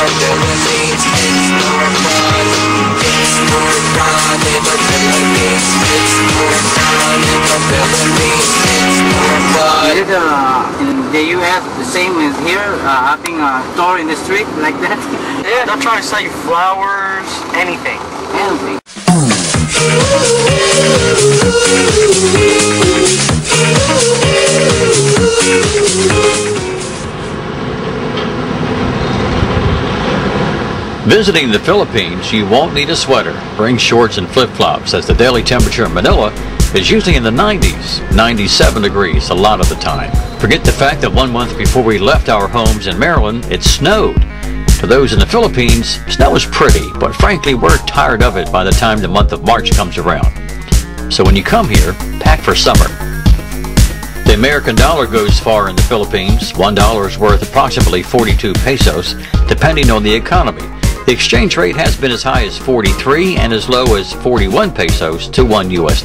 Philippines, it's more fun. It's more fun in the Philippines. It's more fun in the Philippines. It's more fun. Is it in the U.S. the same as here, having a store in the street like that? Yeah, they'll try to sell you flowers, anything. Anything. Visiting the Philippines, you won't need a sweater. Bring shorts and flip-flops, as the daily temperature in Manila is usually in the 90s, 97 degrees a lot of the time. Forget the fact that 1 month before we left our homes in Maryland, it snowed. To those in the Philippines, snow is pretty, but frankly, we're tired of it by the time the month of March comes around. So when you come here, pack for summer. The American dollar goes far in the Philippines. $1 is worth approximately 42 pesos, depending on the economy. The exchange rate has been as high as 43 and as low as 41 pesos to $1 US.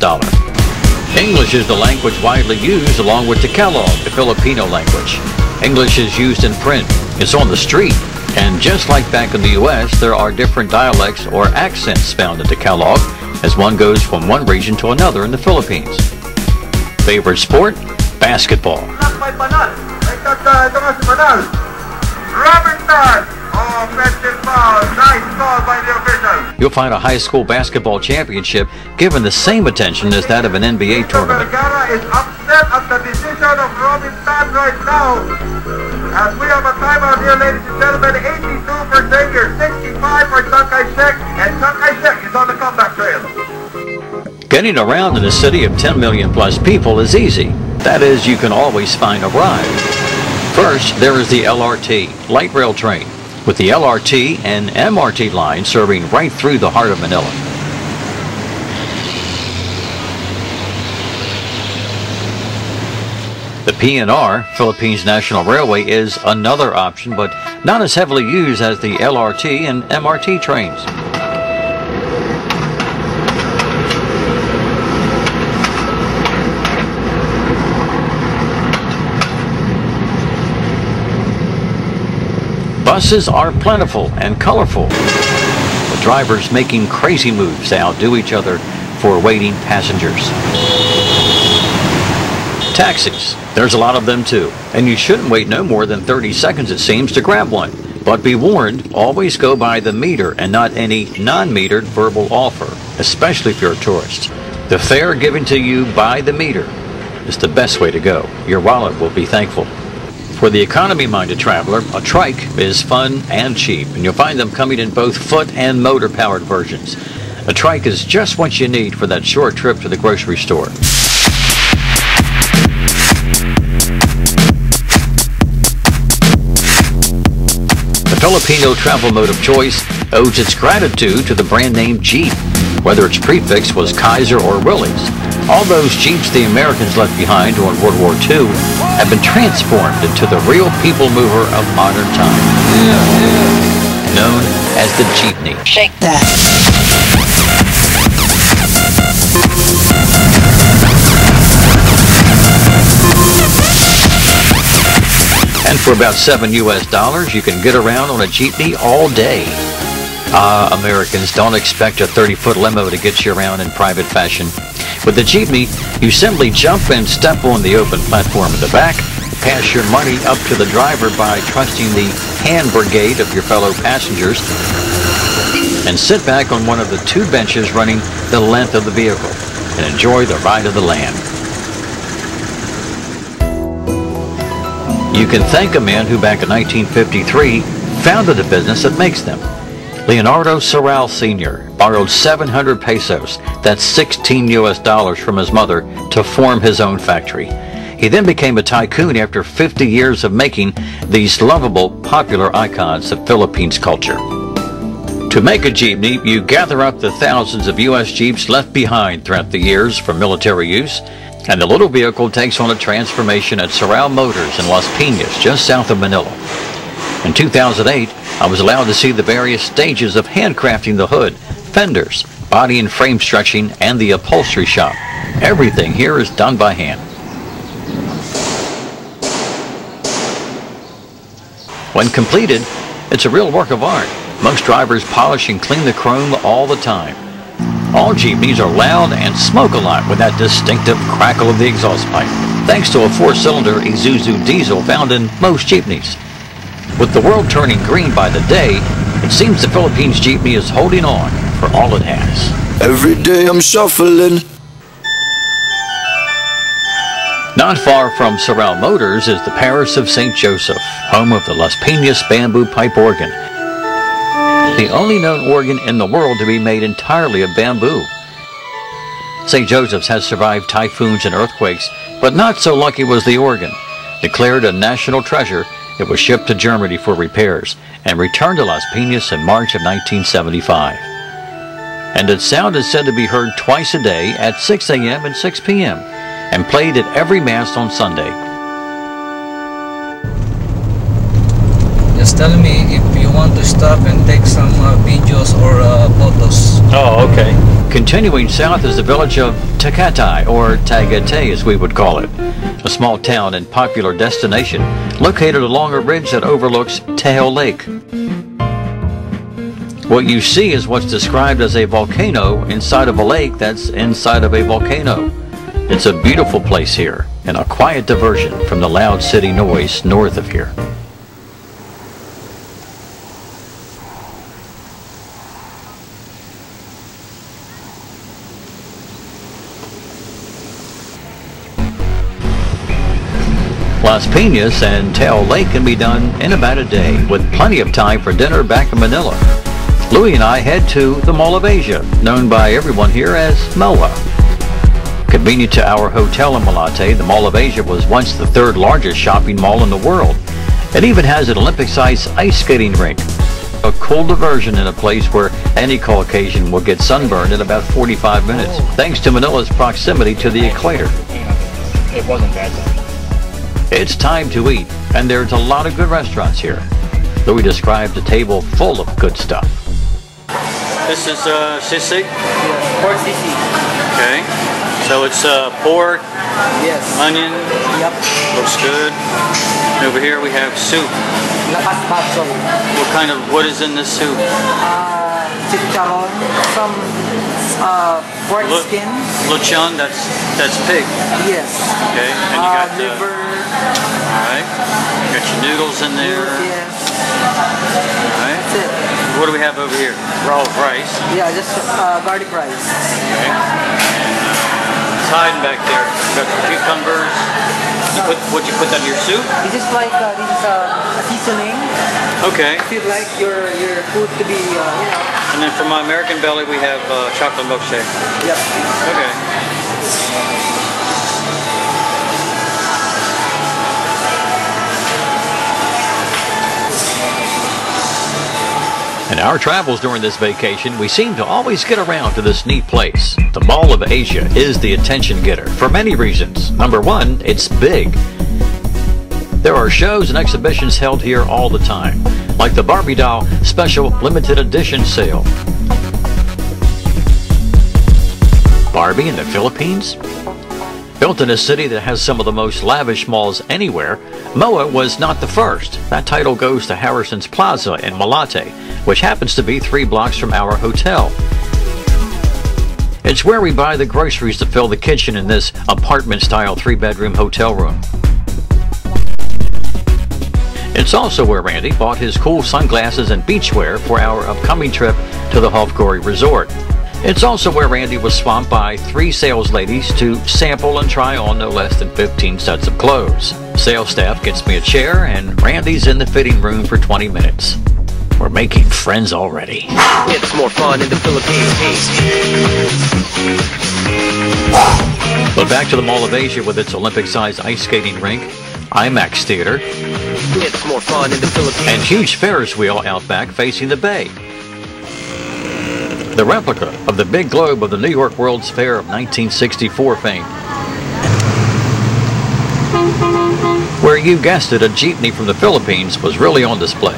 English is the language widely used along with Tagalog, the Filipino language. English is used in print. It's on the street. And just like back in the US, there are different dialects or accents found in Tagalog as one goes from one region to another in the Philippines. Favorite sport? Basketball. Offensive foul. Nice call by the official. You'll find a high school basketball championship given the same attention as that of an NBA tournament. Vergara is upset at the decision of Robin Tan right now. As we have a timeout here, ladies and gentlemen, 82% here, 65 for Chiang Kai-shek, and Chiang Kai-shek is on the comeback trail. Getting around in a city of 10 million plus people is easy. That is, you can always find a ride. First, there is the LRT, light rail train, with the LRT and MRT line serving right through the heart of Manila. The PNR, Philippines National Railway, is another option, but not as heavily used as the LRT and MRT trains. Buses are plentiful and colorful, with drivers making crazy moves to outdo each other for waiting passengers. Taxis, there's a lot of them too, and you shouldn't wait no more than 30 seconds it seems to grab one. But be warned, always go by the meter and not any non-metered verbal offer, especially if you're a tourist. The fare given to you by the meter is the best way to go. Your wallet will be thankful. For the economy-minded traveler, a trike is fun and cheap, and you'll find them coming in both foot and motor-powered versions. A trike is just what you need for that short trip to the grocery store. The Filipino travel mode of choice owes its gratitude to the brand name Jeep, whether its prefix was Kaiser or Willys. All those Jeeps the Americans left behind during World War II have been transformed into the real people mover of modern times, known as the jeepney. Shake that. And for about $7 US, you can get around on a jeepney all day. Americans, don't expect a 30-foot limo to get you around in private fashion. With the jeepney, you simply jump and step on the open platform at the back, pass your money up to the driver by trusting the hand brigade of your fellow passengers, and sit back on one of the two benches running the length of the vehicle and enjoy the ride of the land. You can thank a man who back in 1953 founded a business that makes them. Leonardo Sorral Sr. borrowed 700 pesos, that's 16 US, from his mother to form his own factory. He then became a tycoon after 50 years of making these lovable, popular icons of Philippines culture. To make a jeepney, you gather up the thousands of US Jeeps left behind throughout the years for military use, and the little vehicle takes on a transformation at Sorral Motors in Las Piñas, just south of Manila. In 2008, I was allowed to see the various stages of handcrafting the hood, fenders, body and frame stretching, and the upholstery shop. Everything here is done by hand. When completed, It's a real work of art. Most drivers polish and clean the chrome all the time. All jeepneys are loud and smoke a lot with that distinctive crackle of the exhaust pipe, thanks to a 4-cylinder Isuzu diesel found in most jeepneys. With the world turning green by the day, it seems the Philippines jeepney is holding on for all it has. Every day I'm shuffling. Not far from Sorrel Motors is the parish of St. Joseph, home of the Las Piñas bamboo pipe organ, the only known organ in the world to be made entirely of bamboo. St. Joseph's has survived typhoons and earthquakes, but not so lucky was the organ. Declared a national treasure, it was shipped to Germany for repairs and returned to Las Piñas in March of 1975. And its sound is said to be heard twice a day at 6 a.m. and 6 p.m. and played at every Mass on Sunday. Just tell me if you want to stop and take some videos or photos. Oh, okay. Continuing south is the village of Tecatay, or Tagaytay as we would call it, a small town and popular destination located along a ridge that overlooks Tail Lake. What you see is what's described as a volcano inside of a lake that's inside of a volcano. It's a beautiful place here and a quiet diversion from the loud city noise north of here. Las Piñas and Tail Lake can be done in about a day, with plenty of time for dinner back in Manila. Louie and I head to the Mall of Asia, known by everyone here as MOA. Convenient to our hotel in Malate, the Mall of Asia was once the 3rd largest shopping mall in the world. It even has an Olympic-sized ice skating rink, a cool diversion in a place where any Caucasian will get sunburned in about 45 minutes, thanks to Manila's proximity to the equator. It wasn't bad though. It's time to eat, and there's a lot of good restaurants here. Louis described a table full of good stuff. This is sisig. Pork sisig. Okay. So it's pork, Yes. onion. Yep. Looks good. And over here we have soup. Lakas baso. What is in this soup? Chicharon. Some pork skin. Lechon. That's pig. Yes. Okay. And you got liver. Alright. You got your noodles in there. Yes. Alright. That's it. What do we have over here? Raw rice. Yeah, just garlic rice. Okay. It's hiding back there. You got the cucumbers. What you put that in your soup? This is like this is a seasoning. Okay. If you'd like your food to be, And then for my American belly we have chocolate milkshake. Yep. Okay. In our travels during this vacation, we seem to always get around to this neat place. The Mall of Asia is the attention getter for many reasons. Number one, it's big. There are shows and exhibitions held here all the time, like the Barbie doll special limited edition sale. Barbie in the Philippines? Built in a city that has some of the most lavish malls anywhere, MOA was not the first. That title goes to Harrison's Plaza in Malate, which happens to be 3 blocks from our hotel. It's where we buy the groceries to fill the kitchen in this apartment-style 3-bedroom hotel room. It's also where Randy bought his cool sunglasses and beachwear for our upcoming trip to the Hofgori Resort. It's also where Randy was swamped by 3 sales ladies to sample and try on no less than 15 sets of clothes. Sales staff gets me a chair, and Randy's in the fitting room for 20 minutes. We're making friends already. It's more fun in the Philippines. But back to the Mall of Asia with its Olympic-sized ice skating rink, IMAX theater, It's more fun in the Philippines. and huge Ferris wheel out back facing the bay. The replica of the big globe of the New York World's Fair of 1964 fame. Where you guessed it, a jeepney from the Philippines was really on display.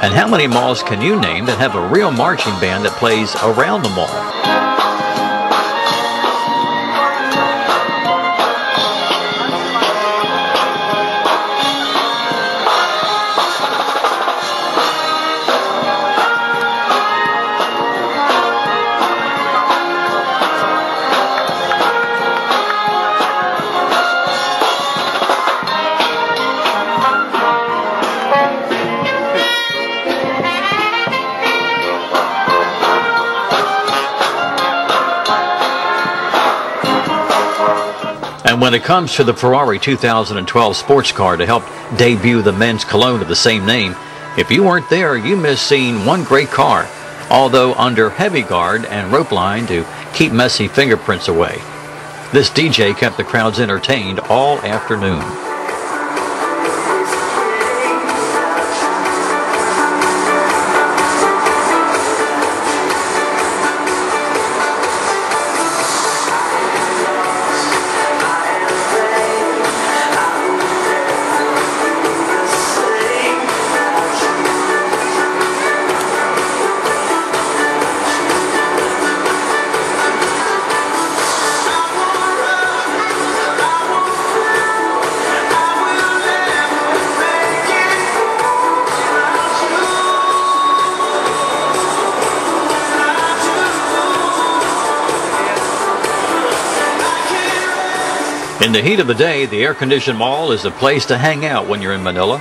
And how many malls can you name that have a real marching band that plays around the mall? And when it comes to the Ferrari 2012 sports car to help debut the men's cologne of the same name, if you weren't there, you missed seeing one great car, although under heavy guard and rope line to keep messy fingerprints away. This DJ kept the crowds entertained all afternoon. In the heat of the day, the air-conditioned mall is a place to hang out when you're in Manila.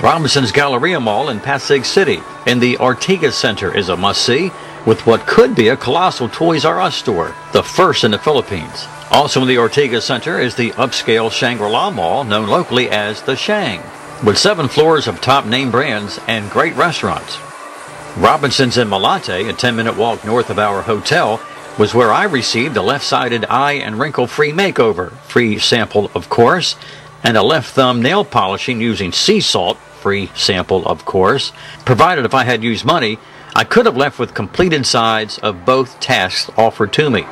Robinson's Galleria Mall in Pasig City in the Ortigas Center is a must-see, with what could be a colossal Toys R Us store, the first in the Philippines. Also in the Ortigas Center is the upscale Shangri-La Mall, known locally as the Shang, with 7 floors of top name brands and great restaurants. Robinson's in Malate, a 10-minute walk north of our hotel, was where I received a left-sided eye and wrinkle-free makeover, free sample of course, and a left thumb nail polishing using sea salt, free sample of course. Provided if I had used money, I could have left with completed sides of both tasks offered to me.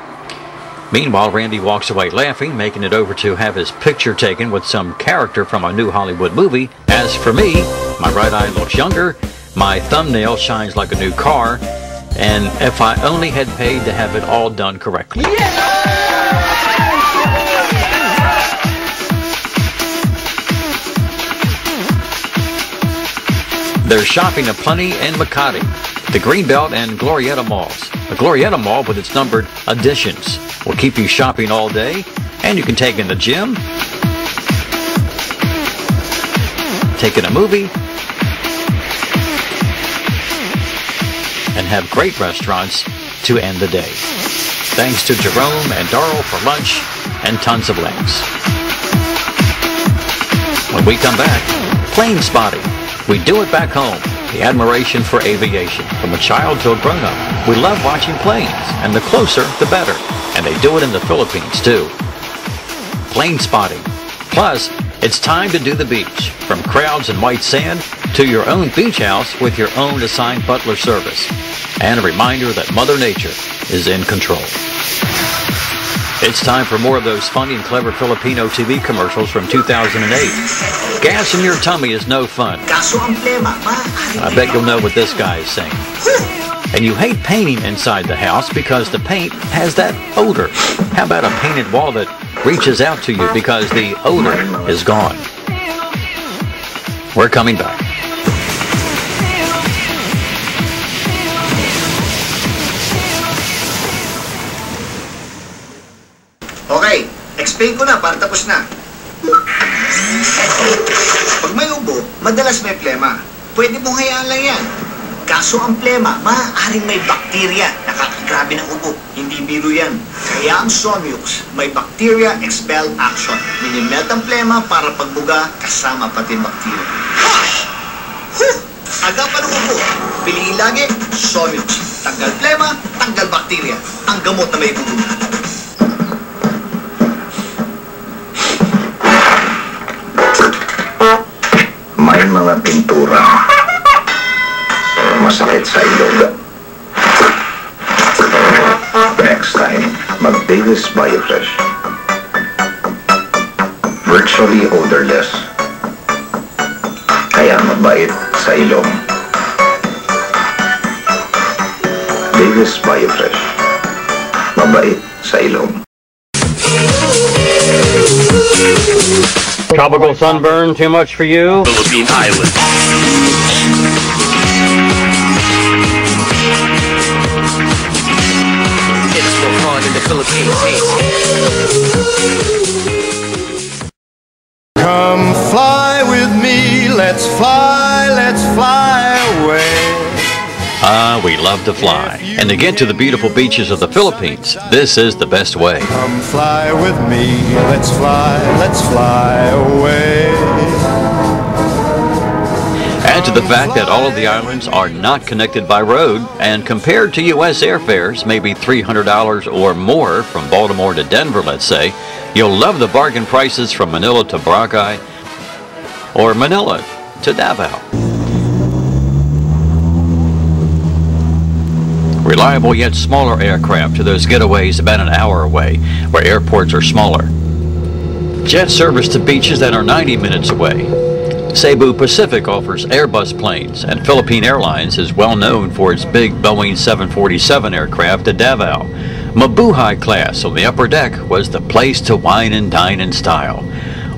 Meanwhile, Randy walks away laughing, making it over to have his picture taken with some character from a new Hollywood movie. As for me, my right eye looks younger, my thumbnail shines like a new car, and if I only had paid to have it all done correctly. There's shopping aplenty in Makati, the Greenbelt and Glorietta malls. The Glorietta Mall, with its numbered additions, will keep you shopping all day, and you can take in the gym, take in a movie, and have great restaurants to end the day. Thanks to Jerome and Darrell for lunch and tons of laughs. When we come back, plane spotting. We do it back home. The admiration for aviation, from a child to a grown-up. We love watching planes, and the closer, the better. And they do it in the Philippines, too. Plane spotting. Plus, it's time to do the beach. From crowds and white sand to your own beach house with your own assigned butler service. And a reminder that Mother Nature is in control. It's time for more of those funny and clever Filipino TV commercials from 2008. Gas in your tummy is no fun. I bet you'll know what this guy is saying. And you hate painting inside the house because the paint has that odor. How about a painted wall that reaches out to you because the odor is gone? We're coming back. Okay, explain ko na para tapos na. Pag may ubo, madalas may plema. Pwede mong hayaan lang yan. Kaso ang plema, maaaring may bakterya. Nakakagrabe ng ubo. Hindi biro yan. Kaya ang Somux, may bacteria expel action. Minimelt ang plema para pagbuga, kasama pati bakterya. Agapan ng ubo. Piliin lagi, Somux. Tanggal plema, tanggal bakterya. Ang gamot na may bubuga. May mga pintura masakit sa ilog. Next time, mag-Davis Biofresh. Virtually odorless. Kaya mabait sa ilong. Davis Biofresh. Mabait sa ilong. Tropical sunburn, too much for you? Philippine Islands. It's for fun in the Philippines. Come fly with me, let's fly away. We love love to fly. And to get to the beautiful beaches of the Philippines, this is the best way. Come fly with me, let's fly away. Add to the fact that all of the islands are not connected by road, and compared to U.S. airfares, maybe $300 or more from Baltimore to Denver, let's say, you'll love the bargain prices from Manila to Boracay or Manila to Davao. Reliable yet smaller aircraft to those getaways about an hour away, where airports are smaller. Jet service to beaches that are 90 minutes away. Cebu Pacific offers Airbus planes, and Philippine Airlines is well known for its big Boeing 747 aircraft to Davao. Mabuhay class on the upper deck was the place to wine and dine in style.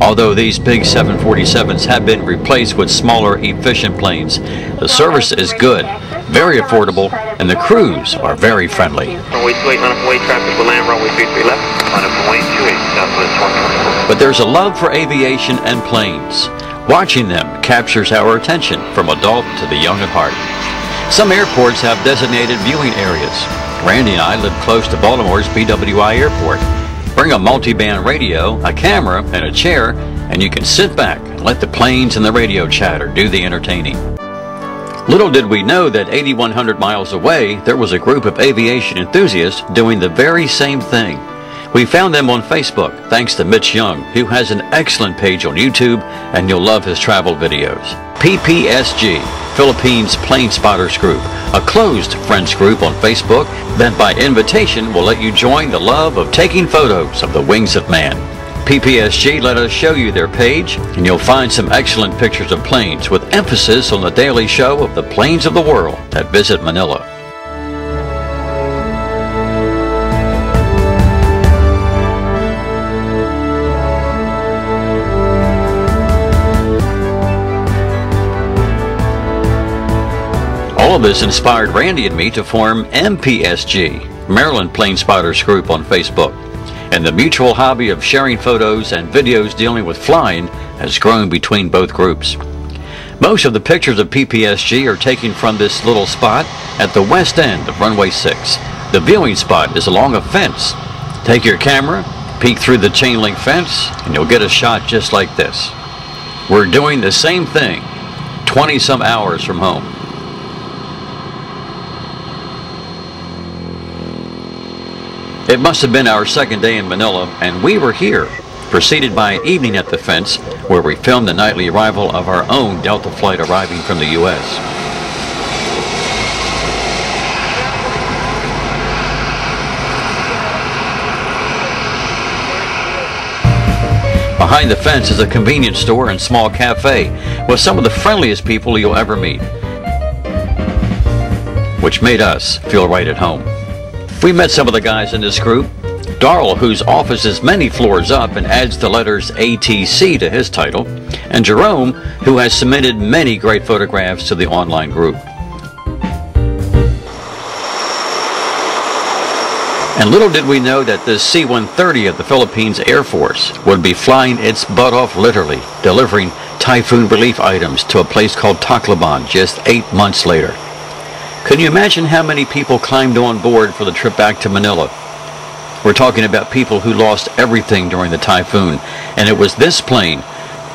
Although these big 747s have been replaced with smaller, efficient planes, the service is good, very affordable, and the crews are very friendly. Runway 28, line up away, traffic will land, runway 33 left, line up away 28, southwest 124. But there's a love for aviation and planes. Watching them captures our attention from adult to the young at heart. Some airports have designated viewing areas. Randy and I live close to Baltimore's BWI Airport. Bring a multi-band radio, a camera, and a chair, and you can sit back and let the planes and the radio chatter do the entertaining. Little did we know that 8,100 miles away, there was a group of aviation enthusiasts doing the very same thing. We found them on Facebook, thanks to Mitch Young, who has an excellent page on YouTube, and you'll love his travel videos. PPSG, Philippines Plane Spotters Group, a closed friends group on Facebook that by invitation will let you join the love of taking photos of the wings of man. PPSG let us show you their page, and you'll find some excellent pictures of planes with emphasis on the daily show of the planes of the world that visit Manila. All of this inspired Randy and me to form MPSG, Maryland Plane Spotters Group on Facebook. And the mutual hobby of sharing photos and videos dealing with flying has grown between both groups. Most of the pictures of PPSG are taken from this little spot at the west end of runway 6. The viewing spot is along a fence. Take your camera, peek through the chain link fence, and you'll get a shot just like this. We're doing the same thing 20-some hours from home. It must have been our second day in Manila, and we were here, preceded by an evening at the fence, where we filmed the nightly arrival of our own Delta flight arriving from the U.S. Behind the fence is a convenience store and small cafe with some of the friendliest people you'll ever meet, which made us feel right at home. We met some of the guys in this group. Darrell, whose office is many floors up and adds the letters ATC to his title, and Jerome, who has submitted many great photographs to the online group. And little did we know that this C-130 of the Philippines Air Force would be flying its butt off literally, delivering typhoon relief items to a place called Tacloban just 8 months later. Can you imagine how many people climbed on board for the trip back to Manila? We're talking about people who lost everything during the typhoon, and it was this plane,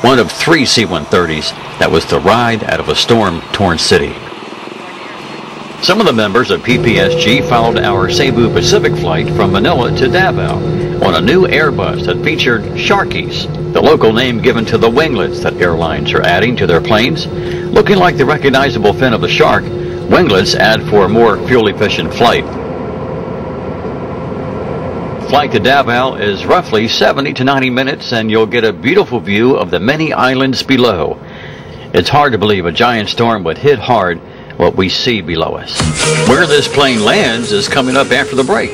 one of 3 C-130s, that was the ride out of a storm-torn city. Some of the members of PPSG followed our Cebu Pacific flight from Manila to Davao on a new Airbus that featured Sharkies, the local name given to the winglets that airlines are adding to their planes. Looking like the recognizable fin of a shark, winglets add for a more fuel-efficient flight. Flight to Davao is roughly 70 to 90 minutes, and you'll get a beautiful view of the many islands below. It's hard to believe a giant storm would hit hard what we see below us. Where this plane lands is coming up after the break.